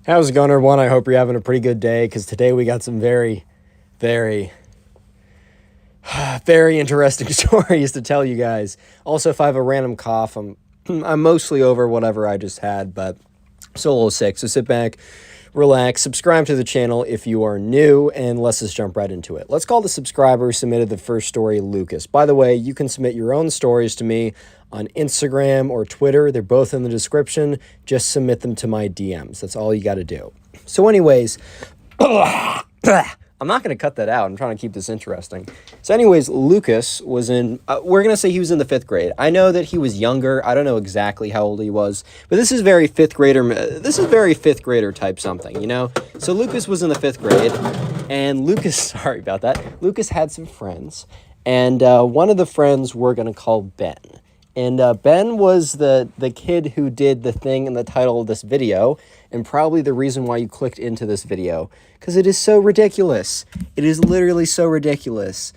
How's it going, everyone? I hope you're having a pretty good day, because today we got some very, very, very interesting stories to tell you guys. Also, if I have a random cough, I'm mostly over whatever I just had, but I'm still a little sick, so sit back, relax, subscribe to the channel if you are new, and let's just jump right into it. Let's call the subscriber who submitted the first story Lucas. By the way, you can submit your own stories to me on Instagram or Twitter. They're both in the description. Just submit them to my DMs. That's all you got to do. So anyways, I'm not going to cut that out. I'm trying to keep this interesting. So anyways, Lucas was in, we're going to say he was in the 5th grade. I know that he was younger. I don't know exactly how old he was, but this is very 5th grader type something, you know? So Lucas was in the 5th grade, and Lucas, sorry about that. Lucas had some friends, and one of the friends we're going to call Ben. And Ben was the kid who did the thing in the title of this video, and probably the reason why you clicked into this video, because it is so ridiculous. It is literally so ridiculous.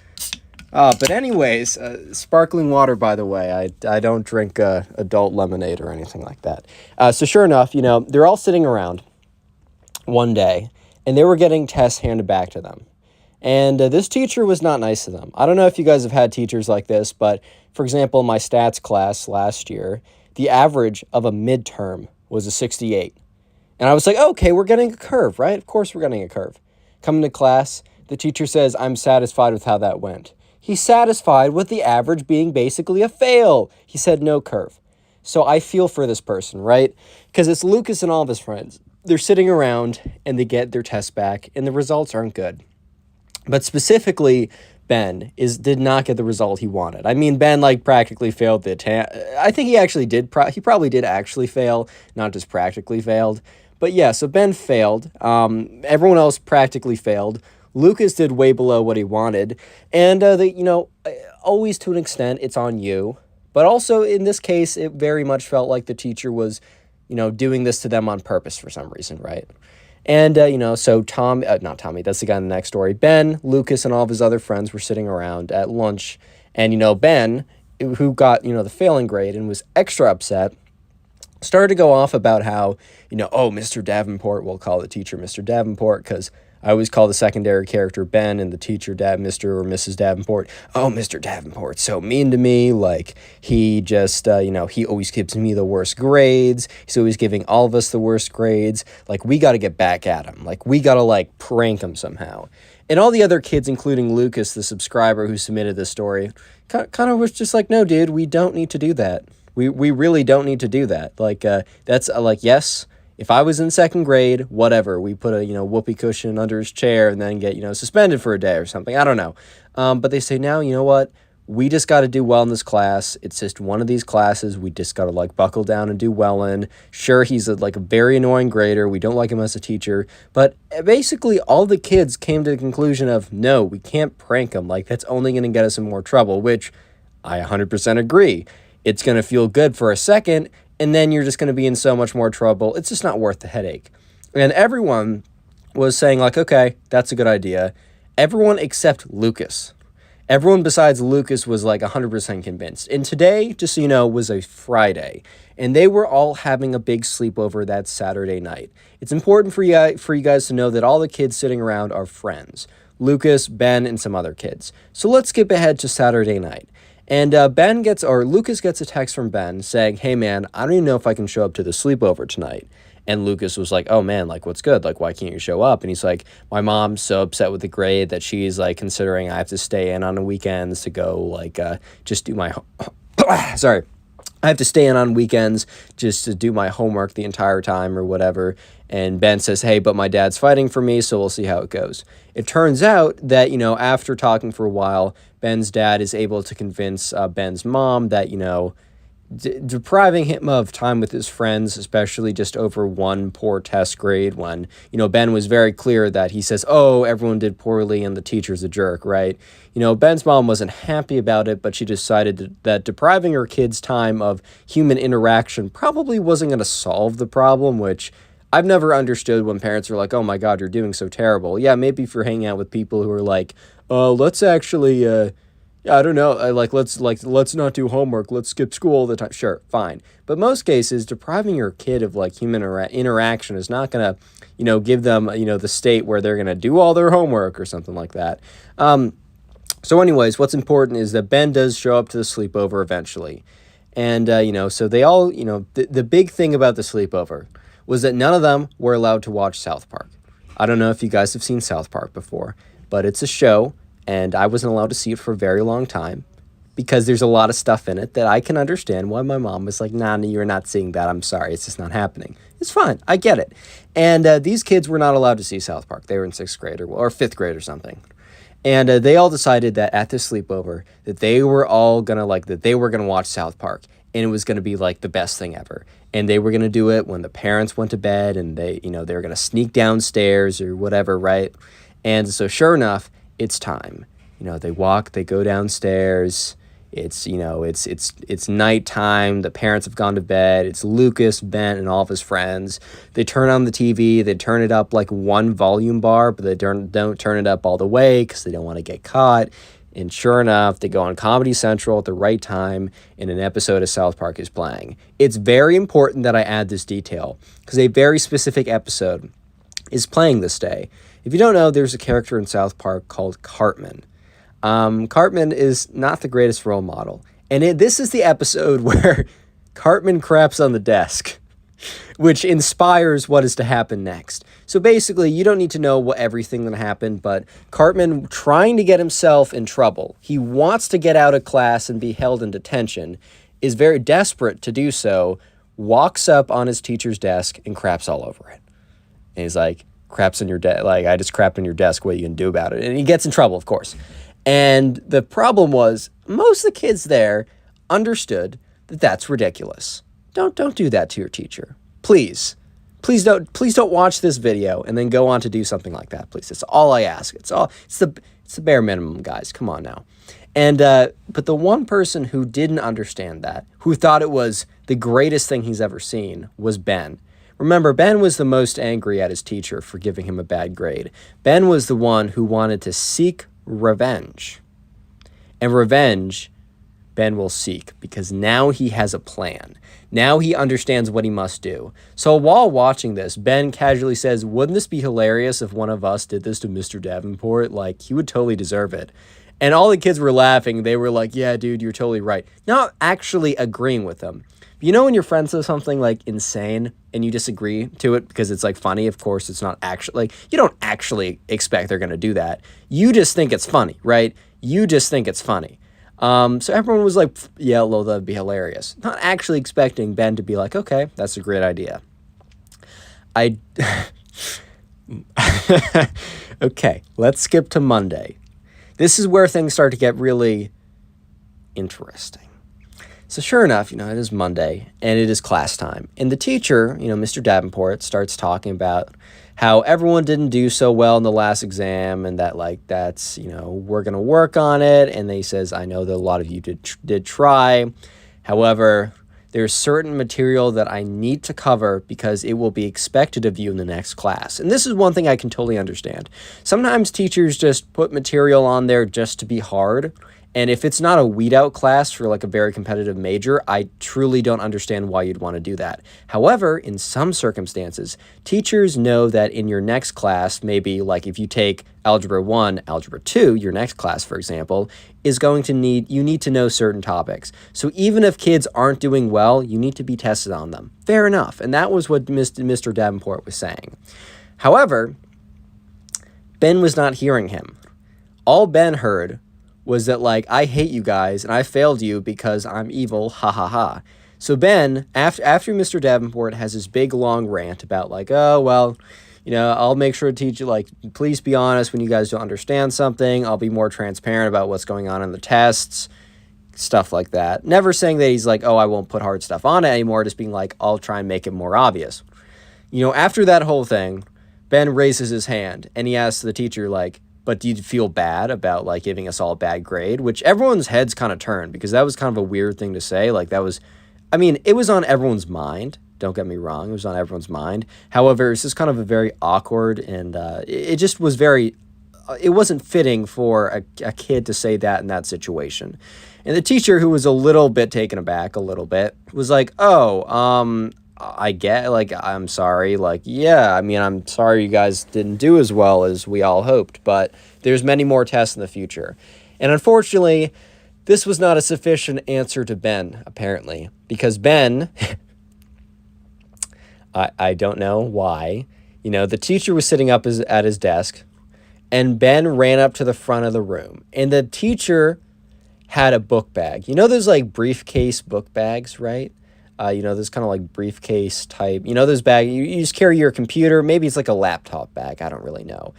But anyways, sparkling water, by the way. I don't drink adult lemonade or anything like that. So sure enough, you know, they're all sitting around one day, and they were getting tests handed back to them. And this teacher was not nice to them. I don't know if you guys have had teachers like this, but for example, in my stats class last year, the average of a midterm was a 68. And I was like, okay, we're getting a curve, right? Of course we're getting a curve. Coming to class, the teacher says, I'm satisfied with how that went. He's satisfied with the average being basically a fail. He said no curve. So I feel for this person, right? Because it's Lucas and all of his friends. They're sitting around and they get their tests back and the results aren't good. But specifically, Ben did not get the result he wanted. I mean, Ben practically failed the test. I think he actually did. He probably did actually fail, not just practically failed. But yeah, so Ben failed. Everyone else practically failed. Lucas did way below what he wanted, and always to an extent, it's on you. But also in this case, it very much felt like the teacher was, doing this to them on purpose for some reason, right? And, so not Tommy, that's the guy in the next story. Ben, Lucas, and all of his other friends were sitting around at lunch. And, Ben, who got, the failing grade and was extra upset, started to go off about how, oh, Mr. Davenport, we'll call the teacher Mr. Davenport, because I always call the secondary character Ben and the teacher Mr. or Mrs. Davenport. Oh, Mr. Davenport's so mean to me. He just, he always gives me the worst grades. He's always giving all of us the worst grades. We got to get back at him. We got to, prank him somehow. And all the other kids, including Lucas, the subscriber who submitted this story, kind of was just like, no, dude, we don't need to do that. We really don't need to do that. That's, yes, if I was in 2nd grade, whatever, we put a, whoopee cushion under his chair and then get, suspended for a day or something. I don't know. But they say now, you know what? We just got to do well in this class. It's just one of these classes we just got to, buckle down and do well in. Sure, he's a very annoying grader. We don't like him as a teacher. But basically, all the kids came to the conclusion of, no, we can't prank him. That's only going to get us in more trouble, which I 100% agree. It's going to feel good for a second, and then you're just going to be in so much more trouble. It's just not worth the headache. And everyone was saying, okay, that's a good idea. Everyone except Lucas. Everyone besides Lucas was 100% convinced. And today, just so you know, was a Friday. And they were all having a big sleepover that Saturday night. It's important for you guys to know that all the kids sitting around are friends. Lucas, Ben, and some other kids. So let's skip ahead to Saturday night. And Lucas gets a text from Ben saying, hey, man, I don't even know if I can show up to the sleepover tonight. And Lucas was like, oh, man, what's good? Why can't you show up? And he's like, my mom's so upset with the grade that she's, considering I have to stay in on the weekends to go, just do my... Sorry. I have to stay in on weekends just to do my homework the entire time or whatever. And Ben says, hey, but my dad's fighting for me, so we'll see how it goes. It turns out that, after talking for a while, Ben's dad is able to convince Ben's mom that, depriving him of time with his friends, especially just over one poor test grade when, Ben was very clear that he says, oh, everyone did poorly and the teacher's a jerk, right? Ben's mom wasn't happy about it, but she decided that depriving her kids time of human interaction probably wasn't going to solve the problem, which I've never understood when parents are like, oh my God, you're doing so terrible. Yeah, maybe if you're hanging out with people who are like, let's actually, yeah, I don't know. Let's not do homework. Let's skip school all the time. Sure, fine. But most cases, depriving your kid of like human interaction is not gonna, give them, the state where they're gonna do all their homework or something like that. So anyways, what's important is that Ben does show up to the sleepover eventually. And, so they all, the big thing about the sleepover was that none of them were allowed to watch South Park. I don't know if you guys have seen South Park before, but it's a show, and I wasn't allowed to see it for a very long time because there's a lot of stuff in it that I can understand why my mom was like, nah, you're not seeing that. I'm sorry. It's just not happening. It's fine. I get it. And these kids were not allowed to see South Park. They were in 6th grade or 5th grade or something. And they all decided that at this sleepover that they were all going to watch South Park. And it was going to be like the best thing ever. And they were going to do it when the parents went to bed, and they were going to sneak downstairs or whatever, right? And so sure enough, it's time. They go downstairs. It's nighttime. The parents have gone to bed. It's Lucas, Ben, and all of his friends. They turn on the TV. They turn it up like one volume bar, but they don't turn it up all the way because they don't want to get caught. And sure enough, they go on Comedy Central at the right time, and an episode of South Park is playing. It's very important that I add this detail because a very specific episode is playing this day. If you don't know, there's a character in South Park called Cartman. Cartman is not the greatest role model. And this is the episode where Cartman craps on the desk, which inspires what is to happen next. So basically, you don't need to know everything that happened, but Cartman, trying to get himself in trouble, he wants to get out of class and be held in detention, is very desperate to do so, walks up on his teacher's desk and craps all over it. And he's like, craps on your desk, like, I just crapped on your desk, what are you going to do about it? And he gets in trouble, of course. And the problem was, most of the kids there understood that that's ridiculous. Don't do that to your teacher. Please don't watch this video and then go on to do something like that, please. It's all I ask. It's the bare minimum, guys. Come on now. And but the one person who didn't understand that, who thought it was the greatest thing he's ever seen, was Ben. Remember, Ben was the most angry at his teacher for giving him a bad grade. Ben was the one who wanted to seek revenge. And revenge, Ben will seek, because now he has a plan. Now he understands what he must do. So while watching this, Ben casually says, wouldn't this be hilarious if one of us did this to Mr. Davenport? Like, he would totally deserve it. And all the kids were laughing. They were like, yeah, dude, you're totally right. Not actually agreeing with them. You know when your friend says something like insane and you disagree to it because it's like funny? Of course, it's not actually, like, you don't actually expect they're going to do that. You just think it's funny, right? You just think it's funny. So everyone was like, yeah, well, that'd be hilarious. Not actually expecting Ben to be like, okay, that's a great idea. Okay, let's skip to Monday. This is where things start to get really interesting. So sure enough, it is Monday and it is class time. And the teacher, Mr. Davenport, starts talking about how everyone didn't do so well in the last exam and that, that's, we're going to work on it. And he says, I know that a lot of you did try. However, there's certain material that I need to cover because it will be expected of you in the next class. And this is one thing I can totally understand. Sometimes teachers just put material on there just to be hard. And if it's not a weed out class for like a very competitive major, I truly don't understand why you'd want to do that. However, in some circumstances, teachers know that in your next class, maybe like if you take Algebra 1, Algebra 2, your next class, for example, is going to you need to know certain topics. So even if kids aren't doing well, you need to be tested on them. Fair enough. And that was what Mr. Davenport was saying. However, Ben was not hearing him. All Ben heard was that, I hate you guys, and I failed you because I'm evil, ha ha ha. So Ben, after Mr. Davenport has this big, long rant about, oh, well, I'll make sure to teach you, please be honest when you guys don't understand something. I'll be more transparent about what's going on in the tests, stuff like that. Never saying that he's oh, I won't put hard stuff on it anymore, just being I'll try and make it more obvious. After that whole thing, Ben raises his hand, and he asks the teacher, but do you feel bad about, giving us all a bad grade? Which everyone's heads kind of turned, because that was kind of a weird thing to say. It was on everyone's mind. Don't get me wrong. It was on everyone's mind. However, it's just kind of a very awkward, and it just was very it wasn't fitting for a kid to say that in that situation. And the teacher, who was a little bit taken aback, a little bit, was like, oh, I get, like, I'm sorry. Like, yeah, I mean, I'm sorry you guys didn't do as well as we all hoped, but there's many more tests in the future. And unfortunately, this was not a sufficient answer to Ben, apparently, because Ben, I don't know why, you know, the teacher was sitting up at his desk, and Ben ran up to the front of the room, and the teacher had a book bag. You know those, like, briefcase book bags, right? You know, those kind of like briefcase type, you know, those bags, you just carry your computer. Maybe it's like a laptop bag. I don't really know.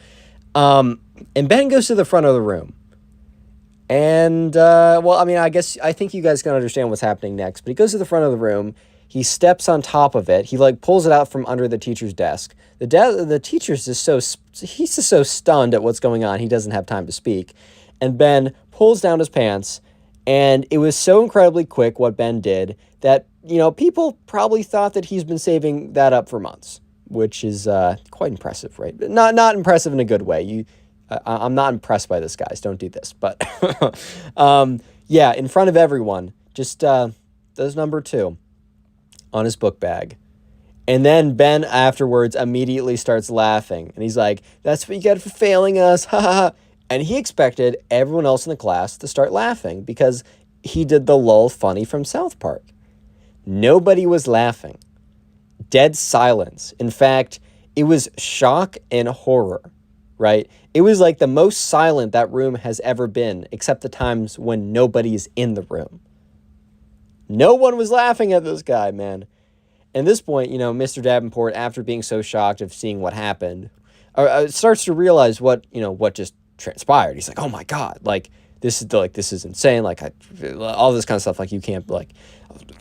And Ben goes to the front of the room. And, well, I mean, I think you guys can understand what's happening next. But he goes to the front of the room. He steps on top of it. He, like, pulls it out from under the teacher's desk. The teacher's just he's just so stunned at what's going on. He doesn't have time to speak. And Ben pulls down his pants. And it was so incredibly quick what Ben did that, you know, people probably thought that he's been saving that up for months, which is quite impressive, right? Not impressive in a good way. I'm not impressed by this, guys. Don't do this. But yeah, in front of everyone, just does number 2 on his book bag. And then Ben afterwards immediately starts laughing. And he's like, that's what you get for failing us. Ha ha ha. And he expected everyone else in the class to start laughing because he did the lol funny from South Park. Nobody was laughing. Dead silence. In fact, it was shock and horror, right? It was like the most silent that room has ever been, except the times when nobody's in the room. No one was laughing at this guy, man. And at this point, you know, Mr. Davenport, after being so shocked of seeing what happened, starts to realize what just transpired. He's like, oh my God, like this is insane. Like all this kind of stuff. Like you can't, like,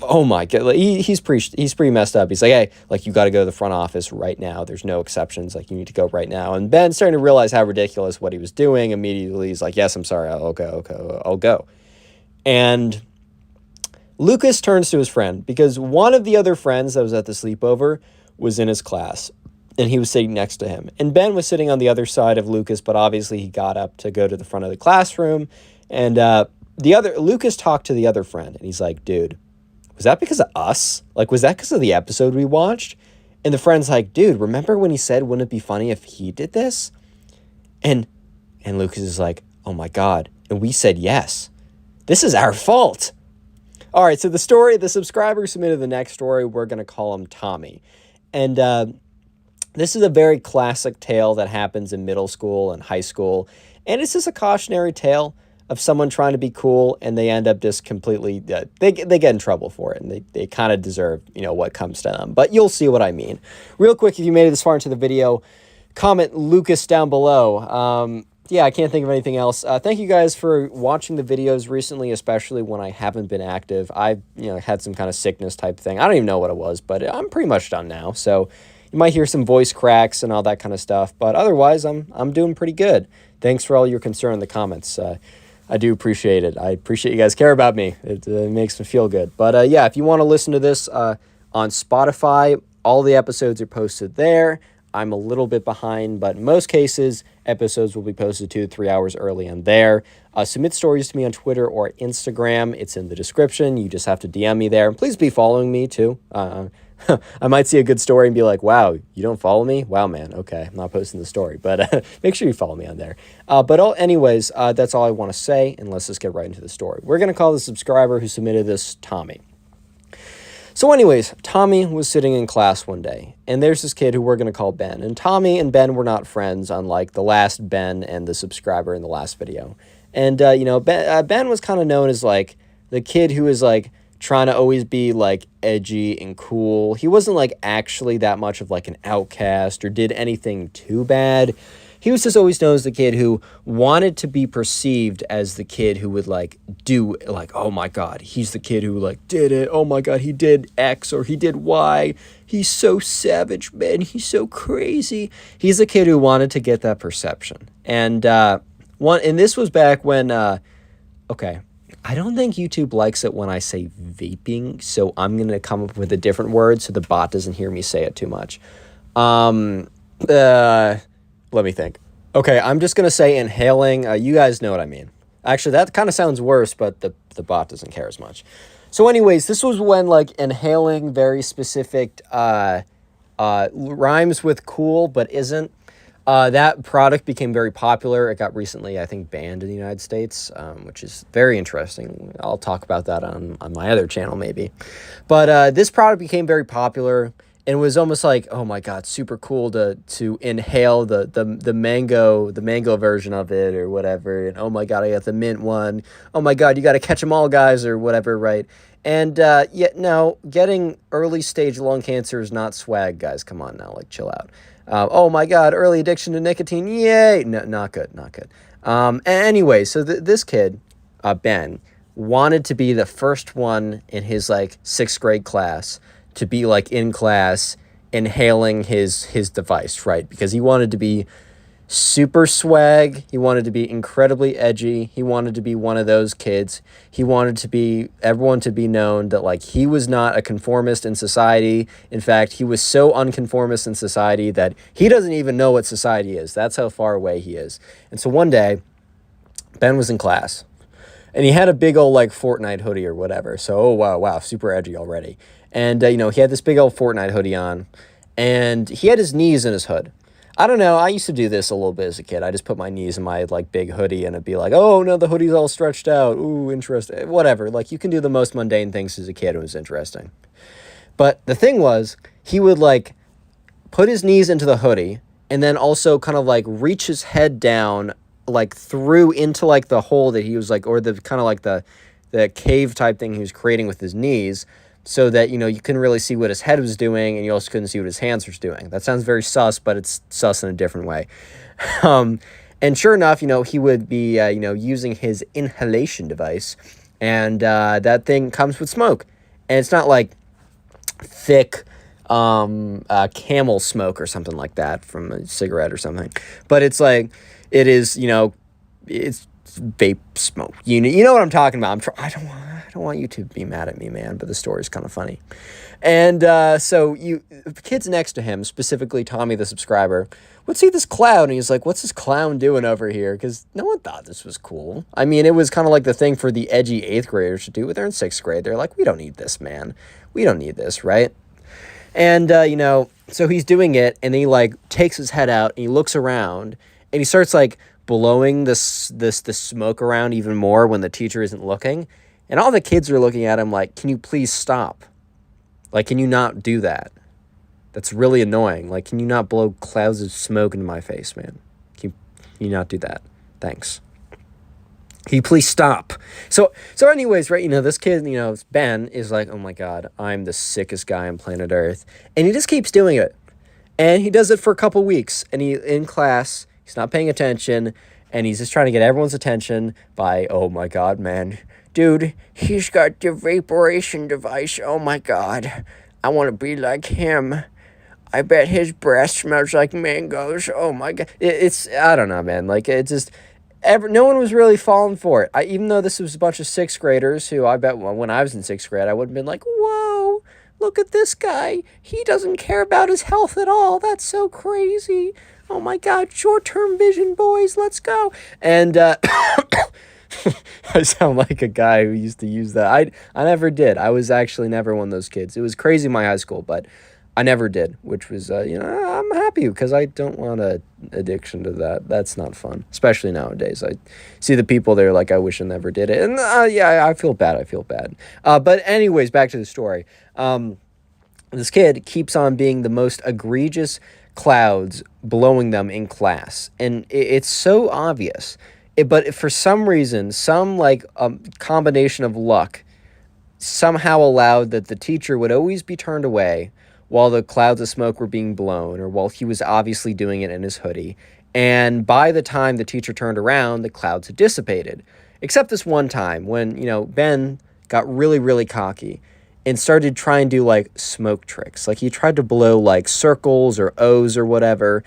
oh my God. Like, he's pretty messed up. He's like, hey, like you got to go to the front office right now. There's no exceptions. Like you need to go right now. And Ben's starting to realize how ridiculous what he was doing. Immediately he's like, yes, I'm sorry. I'll go. And Lucas turns to his friend because one of the other friends that was at the sleepover was in his class. And he was sitting next to him. And Ben was sitting on the other side of Lucas, but obviously he got up to go to the front of the classroom. And Lucas talked to the other friend, and he's like, dude, was that because of us? Like, was that because of the episode we watched? And the friend's like, dude, remember when he said, wouldn't it be funny if he did this? And Lucas is like, oh my God. And we said yes. This is our fault. All right, so the subscriber submitted the next story. We're going to call him Tommy. And this is a very classic tale that happens in middle school and high school. And it's just a cautionary tale of someone trying to be cool, and they end up just completely, they get in trouble for it, and they kind of deserve, you know, what comes to them. But you'll see what I mean. Real quick, if you made it this far into the video, comment Lucas down below. Yeah, I can't think of anything else. Thank you guys for watching the videos recently, especially when I haven't been active. I've, you know, had some kind of sickness type thing. I don't even know what it was, but I'm pretty much done now. So you might hear some voice cracks and all that kind of stuff, but otherwise I'm doing pretty good. Thanks for all your concern in the comments. I do appreciate it. I appreciate you guys care about me. It makes me feel good. But yeah, if you want to listen to this on Spotify, all the episodes are posted there. I'm a little bit behind, but in most cases, episodes will be posted 2 to 3 hours early on there. Submit stories to me on Twitter or Instagram. It's in the description. You just have to DM me there. Please be following me too. I might see a good story and be like, wow, you don't follow me? Wow, man. Okay, I'm not posting the story, but make sure you follow me on there. Anyways, that's all I want to say, and let's just get right into the story. We're going to call the subscriber who submitted this Tommy. So anyways, Tommy was sitting in class one day, and there's this kid who we're going to call Ben. And Tommy and Ben were not friends, unlike the last Ben and the subscriber in the last video. And, you know, Ben was kind of known as, like, the kid who was, like, trying to always be, like, edgy and cool. He wasn't, like, actually that much of, like, an outcast or did anything too bad. He was just always known as the kid who wanted to be perceived as the kid who would, like, do, like, oh my God, he's the kid who, like, did it. Oh my God, he did X or he did Y. He's so savage, man. He's so crazy. He's the kid who wanted to get that perception. And this was back when, okay, I don't think YouTube likes it when I say vaping, so I'm going to come up with a different word so the bot doesn't hear me say it too much. Let me think. Okay, I'm just gonna say inhaling. You guys know what I mean. Actually, that kind of sounds worse, but the bot doesn't care as much. So, anyways, this was when like inhaling very specific rhymes with cool but isn't. That product became very popular. It got recently, I think, banned in the United States, which is very interesting. I'll talk about that on my other channel maybe. But this product became very popular and was almost like, oh my God, super cool to inhale the mango version of it or whatever. And oh my God, I got the mint one. Oh my God, you got to catch them all, guys, or whatever, right? And yet, no, getting early stage lung cancer is not swag, guys. Come on now, like chill out. Oh my God, early addiction to nicotine. Yay. No, not good, not good. Anyway, so this kid, Ben, wanted to be the first one in his like 6th grade class to be like in class inhaling his device, right? Because he wanted to be super swag. He wanted to be incredibly edgy. He wanted to be one of those kids. He wanted to be everyone to be known that like he was not a conformist in society. In fact, he was so unconformist in society that he doesn't even know what society is. That's how far away he is. And so one day, Ben was in class and he had a big old like Fortnite hoodie or whatever. So, oh wow, super edgy already. And he had this big old Fortnite hoodie on and he had his knees in his hood. I don't know. I used to do this a little bit as a kid. I just put my knees in my like big hoodie and it'd be like, oh no, the hoodie's all stretched out. Ooh, interesting. Whatever. Like you can do the most mundane things as a kid. It was interesting. But the thing was, he would like put his knees into the hoodie and then also kind of like reach his head down like through into like the hole that he was like, or the kind of like the cave type thing he was creating with his knees, so that, you couldn't really see what his head was doing, and you also couldn't see what his hands were doing. That sounds very sus, but it's sus in a different way. And sure enough, he would be, using his inhalation device, and that thing comes with smoke. And it's not like thick camel smoke or something like that from a cigarette or something. But it's like, it is, it's vape smoke. You know what I'm talking about. I don't want you to be mad at me, man, but the story's kind of funny. And so the kids next to him, specifically Tommy the subscriber, would see this cloud and he's like, what's this clown doing over here? Because no one thought this was cool. I mean, it was kind of like the thing for the edgy 8th graders to do, but they're in 6th grade. They're like, we don't need this, man. We don't need this, right? And, so he's doing it and he like takes his head out and he looks around and he starts like blowing this smoke around even more when the teacher isn't looking. And all the kids are looking at him like, can you please stop? Like, can you not do that? That's really annoying. Like, can you not blow clouds of smoke into my face, man? Can you not do that? Thanks. Can you please stop? So anyways, right, this kid, Ben is like, oh my God, I'm the sickest guy on planet Earth. And he just keeps doing it. And he does it for a couple weeks. And in class, he's not paying attention. And he's just trying to get everyone's attention by, oh my God, man. Dude, he's got the vaporation device. Oh my God. I want to be like him. I bet his breath smells like mangoes. Oh my God. It's, I don't know, man. Like, it just, no one was really falling for it. Even though this was a bunch of 6th graders who I bet when I was in 6th grade, I would have been like, whoa, look at this guy. He doesn't care about his health at all. That's so crazy. Oh my God, short-term vision, boys. Let's go. And, I sound like a guy who used to use that. I never did. I was actually never one of those kids. It was crazy in my high school, but I never did, which was, I'm happy because I don't want an addiction to that. That's not fun, especially nowadays. I see the people there like, I wish I never did it. And yeah, I feel bad. But anyways, back to the story. This kid keeps on being the most egregious clouds, blowing them in class. And it's so obvious. But for some reason, some like combination of luck somehow allowed that the teacher would always be turned away while the clouds of smoke were being blown, or while he was obviously doing it in his hoodie. And by the time the teacher turned around, the clouds had dissipated. Except this one time when, Ben got really, really cocky and started trying to do like smoke tricks. Like he tried to blow like circles or O's or whatever.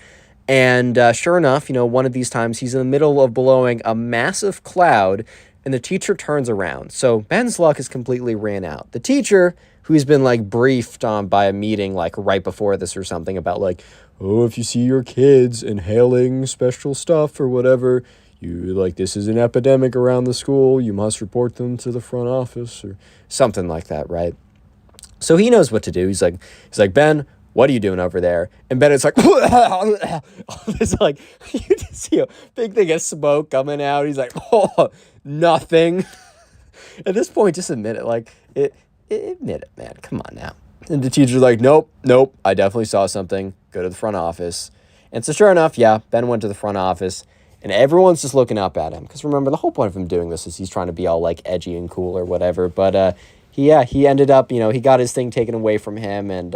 And sure enough, one of these times he's in the middle of blowing a massive cloud and the teacher turns around. So Ben's luck is completely ran out. The teacher, who's been like briefed on by a meeting like right before this or something about like, oh, if you see your kids inhaling special stuff or whatever, you like, this is an epidemic around the school, you must report them to the front office or something like that, right? So he knows what to do. He's like, Ben, what are you doing over there? And Ben is like, it's like, you just see a big thing of smoke coming out. He's like, oh, nothing. At this point, just admit it. Like, admit it, man. Come on now. And the teacher's like, nope, I definitely saw something. Go to the front office. And so sure enough, yeah, Ben went to the front office. And everyone's just looking up at him. Because remember, the whole point of him doing this is he's trying to be all, like, edgy and cool or whatever. But, he ended up, he got his thing taken away from him. And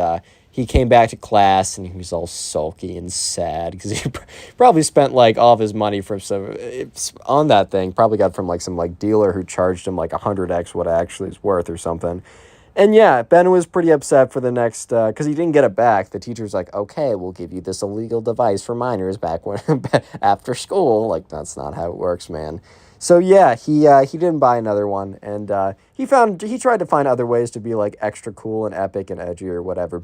he came back to class. And he was all sulky and sad. Because he probably spent, like, all of his money from on that thing. Probably got from, like, some, like, dealer who charged him, like, 100x what it actually is worth or something. And yeah, Ben was pretty upset for the next, because he didn't get it back. The teacher's like, okay, we'll give you this illegal device for minors back when after school. Like, that's not how it works, man. So yeah, he didn't buy another one, and he tried to find other ways to be like extra cool and epic and edgy or whatever.